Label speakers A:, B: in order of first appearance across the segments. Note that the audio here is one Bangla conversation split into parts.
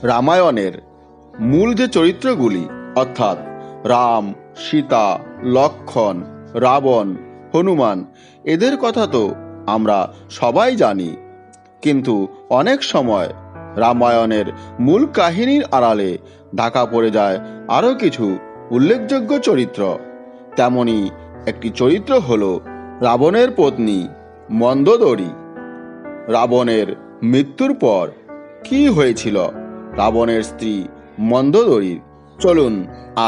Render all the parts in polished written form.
A: রামায়ণের মূল যে চরিত্রগুলি অর্থাৎ রাম, সীতা, লক্ষ্মণ, রাবণ, হনুমান, এদের কথা তো আমরা সবাই জানি। কিন্তু অনেক সময় রামায়ণের মূল কাহিনীর আড়ালে ঢাকা পড়ে যায় আরও কিছু উল্লেখযোগ্য চরিত্র। তেমনি একটি চরিত্র হল রাবণের পত্নী মন্দোদরী। রাবণের মৃত্যুর পর কি হয়েছিল রাবণের স্ত্রী মন্দোদরীর? চলুন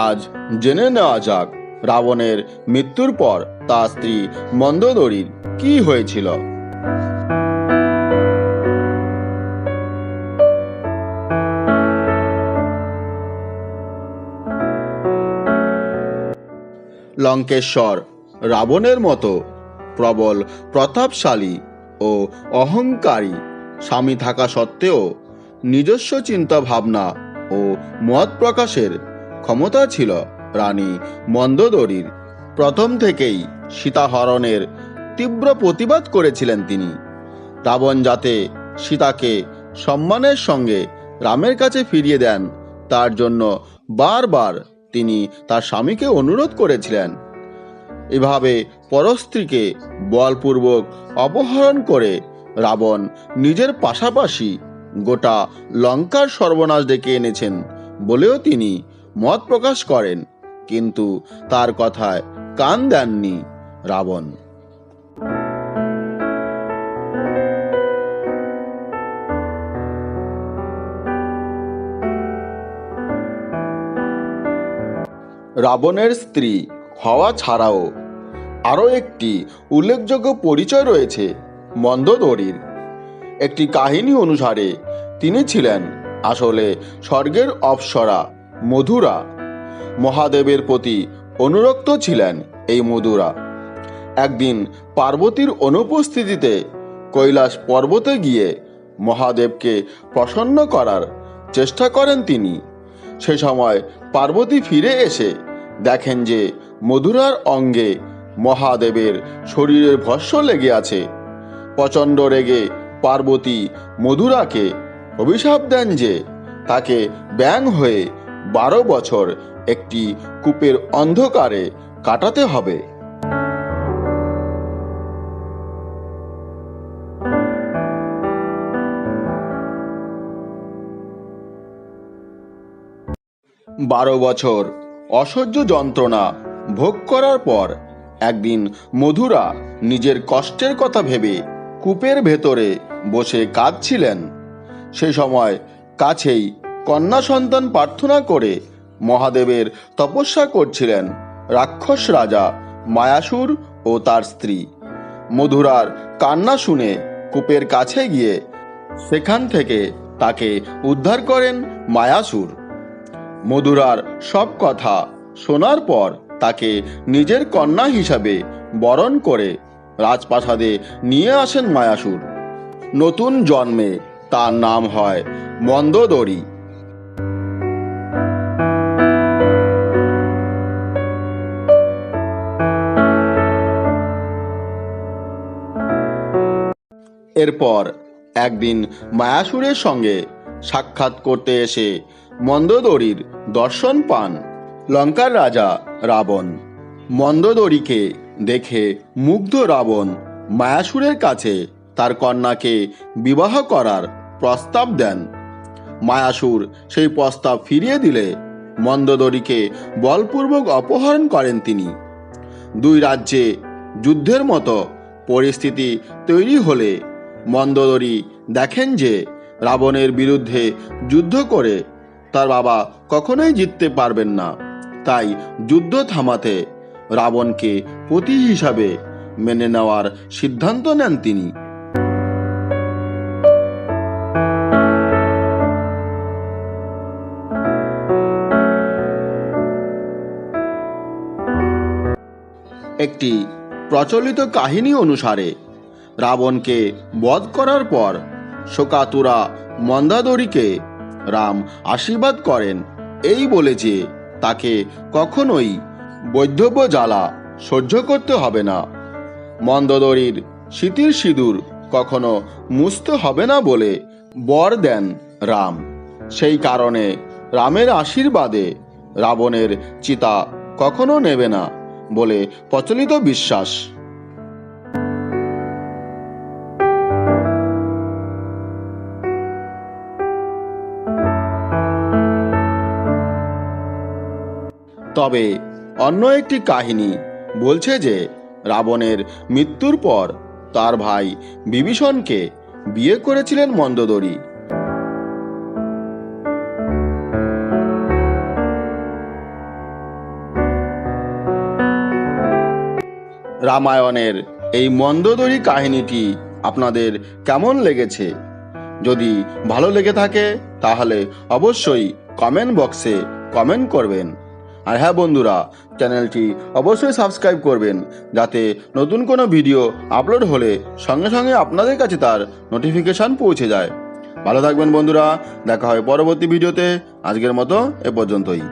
A: আজ জেনে নেওয়া যাক রাবণের মৃত্যুর পর তার স্ত্রী মন্দোদরীর কি হয়েছিল। লঙ্কেশ্বর রাবণের মতো প্রবল প্রতাপশালী ও অহংকারী স্বামী থাকা সত্ত্বেও নিজস্ব চিন্তা ভাবনা ও মত প্রকাশের ক্ষমতা ছিল রানী মন্দোদরীর। প্রথম থেকেই সীতাহরণের তীব্র প্রতিবাদ করেছিলেন তিনি। রাবণ যাতে সীতাকে সম্মানের সঙ্গে রামের কাছে ফিরিয়ে দেন তার জন্য বারবার তিনি তার স্বামীকে অনুরোধ করেছিলেন। এভাবে পরস্ত্রীকে বলপূর্বক অপহরণ করে রাবণ নিজের পাশাপাশি গোটা লঙ্কার সর্বনাশ ডেকে এনেছেন বলেও তিনি মত প্রকাশ করেন, কিন্তু তার কথায় কান দেননি রাবণ। রাবণের স্ত্রী হওয়া ছাড়াও আরও একটি উল্লেখযোগ্য পরিচয় রয়েছে মন্দোদরীর। একটি কাহিনী অনুসারে তিনি ছিলেন আসলে স্বর্গের অপ্সরা মধুরা। মহাদেবের প্রতি অনুরক্ত ছিলেন এই মধুরা। একদিন পার্বতীর অনুপস্থিতিতে কৈলাস পর্বতে গিয়ে মহাদেবকে প্রসন্ন করার চেষ্টা করেন তিনি। সে সময় পার্বতী ফিরে এসে দেখেন যে মধুরার অঙ্গে মহাদেবের শরীরের ভস্য লেগে আছে। প্রচণ্ড রেগে পার্বতী মধুরাকে অভিশাপ দেন যে তাকে ব্যাঙ হয়ে 12 বছর একটি কূপের অন্ধকারে কাটাতে হবে। বারো বছর অসহ্য যন্ত্রণা ভোগ করার পর একদিন মধুরা নিজের কষ্টের কথা ভেবে কূপের ভেতরে বসে কাঁদছিলেন। সে সময় কাছেই কন্যা সন্তান প্রার্থনা করে মহাদেবের তপস্যা করছিলেন রাক্ষস রাজা মায়াসুর ও তার স্ত্রী। মধুরার কান্না শুনে কূপের কাছে গিয়ে সেখান থেকে তাকে উদ্ধার করেন মায়াসুর। মধুরার সব কথা শোনার পর তাকে নিজের কন্যা হিসাবে বরণ করে রাজপ্রাসাদে নিয়ে আসেন মায়াসুর। নতুন জন্মে তার নাম হয় মন্দোদরী। এরপর একদিন মায়াসুরের সঙ্গে সাক্ষাৎ করতে এসে মন্দোদরীর দর্শন পান লঙ্কার রাজা রাবণ। মন্দোদরীকে দেখে মুগ্ধ রাবণ মায়াসুরের কাছে তার কন্যাকে বিবাহ করার প্রস্তাব দেন। মায়াসুর সেই প্রস্তাব ফিরিয়ে দিলে মন্দোদরীকে বলপূর্বক অপহরণ করেন তিনি। দুই রাজ্যে যুদ্ধের মতো পরিস্থিতি তৈরি হলে মন্দোদরী দেখেন যে রাবণের বিরুদ্ধে যুদ্ধ করে তার বাবা কখনোই জিততে পারবেন না। তাই যুদ্ধ থামাতে রাবণকে পতি হিসাবে মেনে নেওয়ার সিদ্ধান্ত নেন তিনি। একটি প্রচলিত কাহিনী অনুসারে রাবণকে বধ করার পর শোকাতুরা মন্দোদরীকে রাম আশীর্বাদ করেন এই বলে যে তাকে কখনোই বৈধব্য জ্বালা সহ্য করতে হবে না। মন্দোদরীর স্মৃতির সিঁদুর কখনো মুছতে হবে না বলে বর দেন রাম। সেই কারণে রামের আশীর্বাদে রাবণের চিতা কখনো নেবে না বলে প্রচলিত বিশ্বাস। তবে অন্য একটি কাহিনী বলছে যে রাবণের মৃত্যুর পর তার ভাই বিভীষণকে বিয়ে করেছিলেন মন্দোদরী। রামায়ণের এই মন্দোদরী কাহিনীটি আপনাদের কেমন লেগেছে? যদি ভালো লেগে থাকে তাহলে অবশ্যই কমেন্ট বক্সে কমেন্ট করবেন। আর হ্যাঁ বন্ধুরা, চ্যানেলটি অবশ্যই সাবস্ক্রাইব করবেন যাতে নতুন কোনো ভিডিও আপলোড হলে সঙ্গে সঙ্গে আপনাদের কাছে তার নোটিফিকেশান পৌঁছে যায়। ভালো থাকবেন বন্ধুরা, দেখা হয় পরবর্তী ভিডিওতে। আজকের মতো এ পর্যন্তই।